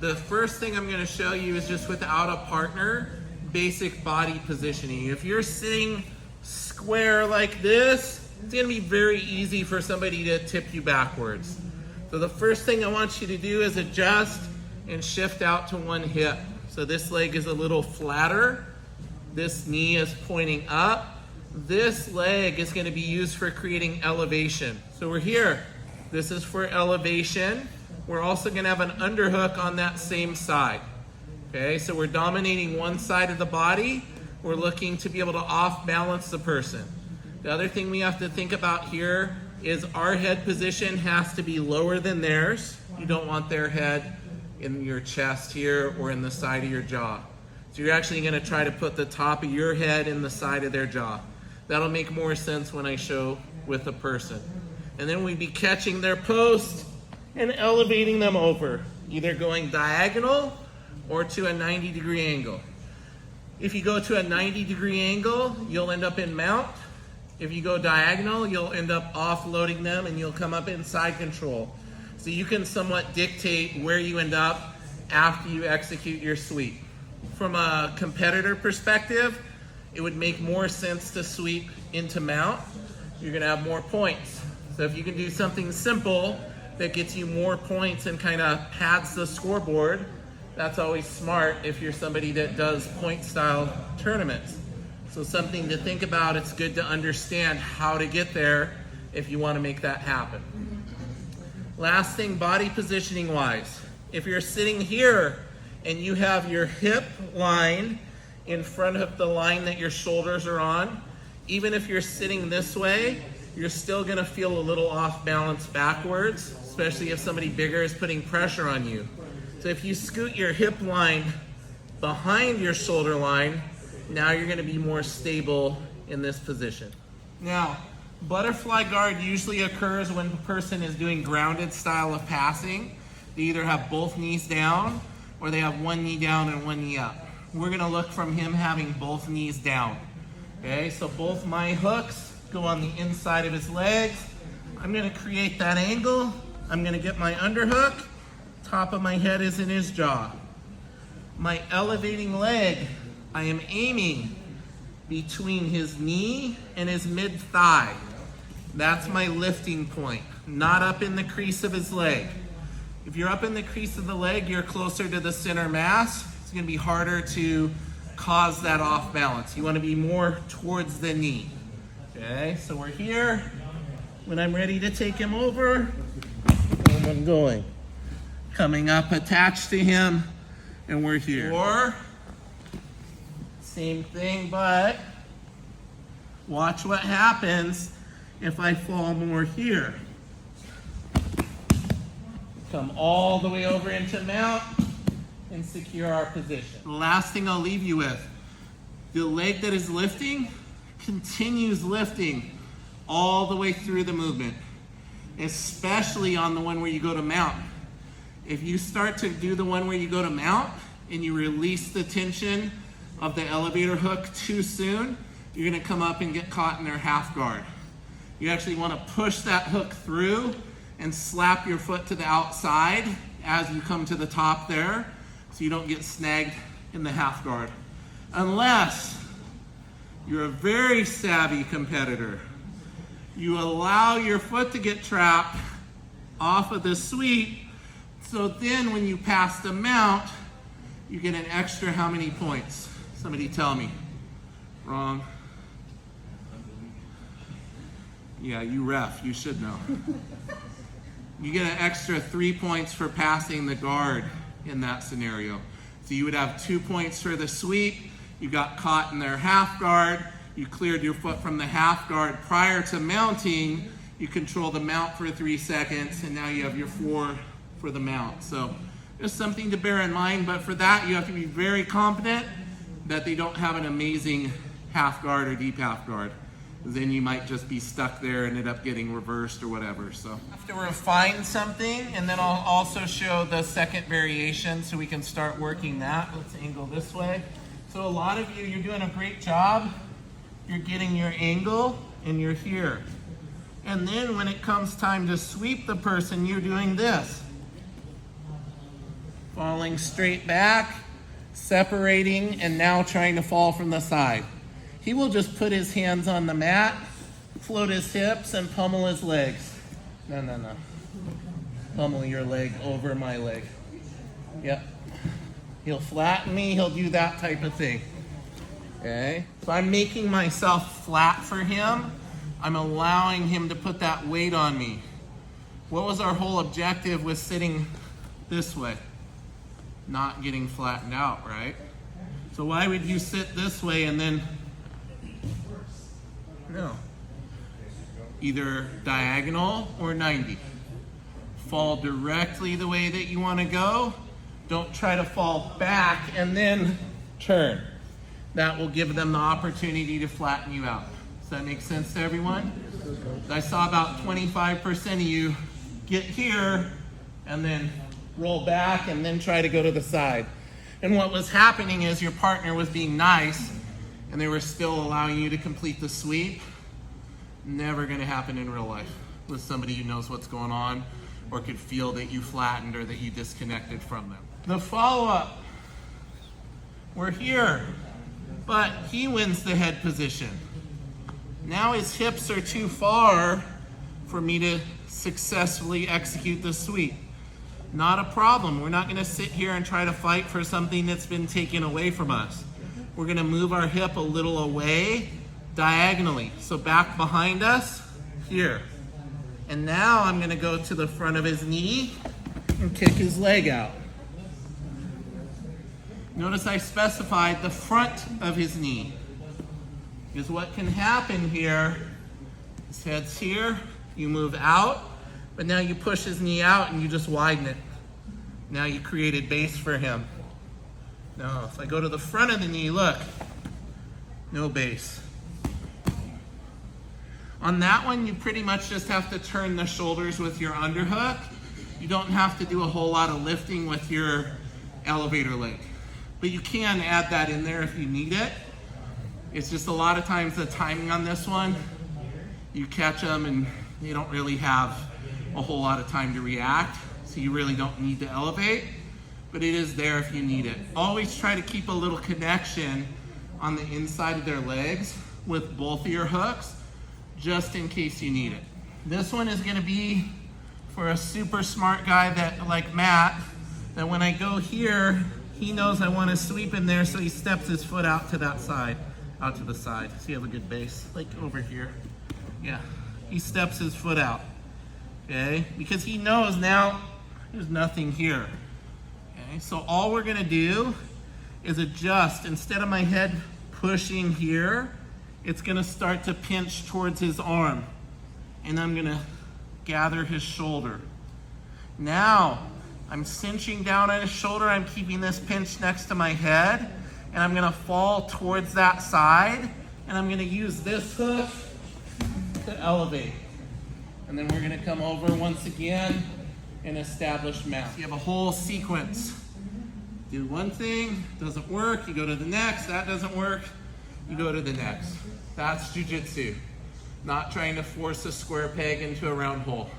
The first thing I'm gonna show you is just without a partner, basic body positioning. If you're sitting square like this, it's gonna be very easy for somebody to tip you backwards. So the first thing I want you to do is adjust and shift out to one hip. So this leg is a little flatter. This knee is pointing up. This leg is going to be used for creating elevation. So we're here. This is for elevation. We're also going to have an underhook on that same side. Okay, so we're dominating one side of the body. We're looking to be able to off-balance the person. The other thing we have to think about here is our head position has to be lower than theirs. You don't want their head in your chest here or in the side of your jaw. So you're actually going to try to put the top of your head in the side of their jaw. That'll make more sense when I show with a person. And then we'd be catching their post and elevating them over, either going diagonal or to a 90-degree angle. If you go to a 90-degree angle, you'll end up in mount. If you go diagonal, you'll end up offloading them and you'll come up in side control. So you can somewhat dictate where you end up after you execute your sweep. From a competitor perspective, it would make more sense to sweep into mount. You're gonna have more points. So if you can do something simple that gets you more points and kind of pads the scoreboard, that's always smart if you're somebody that does point style tournaments. So something to think about, it's good to understand how to get there if you wanna make that happen. Last thing, body positioning wise. If you're sitting here and you have your hip line in front of the line that your shoulders are on, even if you're sitting this way, you're still gonna feel a little off balance backwards, especially if somebody bigger is putting pressure on you. So if you scoot your hip line behind your shoulder line, now you're gonna be more stable in this position. Now, butterfly guard usually occurs when the person is doing grounded style of passing. They either have both knees down or they have one knee down and one knee up. We're gonna look from him having both knees down. Okay, so both my hooks go on the inside of his legs. I'm gonna create that angle. I'm gonna get my underhook. Top of my head is in his jaw. My elevating leg, I am aiming between his knee and his mid-thigh. That's my lifting point, not up in the crease of his leg. If you're up in the crease of the leg, you're closer to the center mass. It's gonna be harder to cause that off balance. You wanna be more towards the knee. Okay, so we're here. When I'm ready to take him over, I'm going. Coming up attached to him, and we're here. Or, same thing, but watch what happens if I fall more here. Come all the way over into mount and secure our position. The last thing I'll leave you with, the leg that is lifting continues lifting all the way through the movement, especially on the one where you go to mount. If you start to do the one where you go to mount and you release the tension of the elevator hook too soon, you're gonna come up and get caught in their half guard. You actually wanna push that hook through and slap your foot to the outside as you come to the top there so you don't get snagged in the half guard. Unless you're a very savvy competitor. You allow your foot to get trapped off of the sweep, so then when you pass the mount, you get an extra how many points? Somebody tell me. Wrong. Yeah, you ref, you should know. You get an extra 3 points for passing the guard in that scenario. So you would have 2 points for the sweep, you got caught in their half guard, you cleared your foot from the half guard prior to mounting, you control the mount for 3 seconds, and now you have your 4 for the mount. So just something to bear in mind, but for that you have to be very confident that they don't have an amazing half guard or deep half guard. Then you might just be stuck there and end up getting reversed or whatever. So I have to refine something, and then I'll also show the second variation so we can start working that. Let's angle this way. So a lot of you, you're doing a great job. You're getting your angle and you're here. And then when it comes time to sweep the person, you're doing this. falling straight back, separating, and now trying to fall from the side. He will just put his hands on the mat, float his hips, and pummel his legs. No. Pummel your leg over my leg. Yep. He'll flatten me, he'll do that type of thing. Okay? So I'm making myself flat for him. I'm allowing him to put that weight on me. What was our whole objective with sitting this way? Not getting flattened out, right? So why would you sit this way and then, no. Either diagonal or 90. Fall directly the way that you want to go. Don't try to fall back and then turn. That will give them the opportunity to flatten you out. Does that make sense to everyone? I saw about 25% of you get here and then roll back and then try to go to the side. And what was happening is your partner was being nice and they were still allowing you to complete the sweep. Never going to happen in real life with somebody who knows what's going on or could feel that you flattened or that you disconnected from them. The follow-up. We're here, but he wins the head position. Now his hips are too far for me to successfully execute the sweep. Not a problem. We're not going to sit here and try to fight for something that's been taken away from us. We're going to move our hip a little away diagonally. So back behind us, here. And now I'm going to go to the front of his knee and kick his leg out. Notice I specified the front of his knee. Because what can happen here, his head's here, you move out, but now you push his knee out and you just widen it. Now you created base for him. Now, if I go to the front of the knee, look, no base. On that one, you pretty much just have to turn the shoulders with your underhook. You don't have to do a whole lot of lifting with your elevator leg. But you can add that in there if you need it. It's just a lot of times the timing on this one, you catch them and they don't really have a whole lot of time to react. So you really don't need to elevate, but it is there if you need it. Always try to keep a little connection on the inside of their legs with both of your hooks, just in case you need it. This one is gonna be for a super smart guy that, like Matt, that when I go here, he knows I want to sweep in there, so he steps his foot out to that side, out to the side. So you have a good base, like over here. Yeah, he steps his foot out, okay? Because he knows now there's nothing here, okay? So all we're gonna do is adjust. Instead of my head pushing here, it's gonna start to pinch towards his arm, and I'm gonna gather his shoulder. Now, I'm cinching down on his shoulder, I'm keeping this pinch next to my head, and I'm gonna fall towards that side, and I'm gonna use this hook to elevate. And then we're gonna come over once again and establish mount. You have a whole sequence. Do one thing, doesn't work, you go to the next, that doesn't work, you go to the next. That's jiu-jitsu. Not trying to force a square peg into a round hole.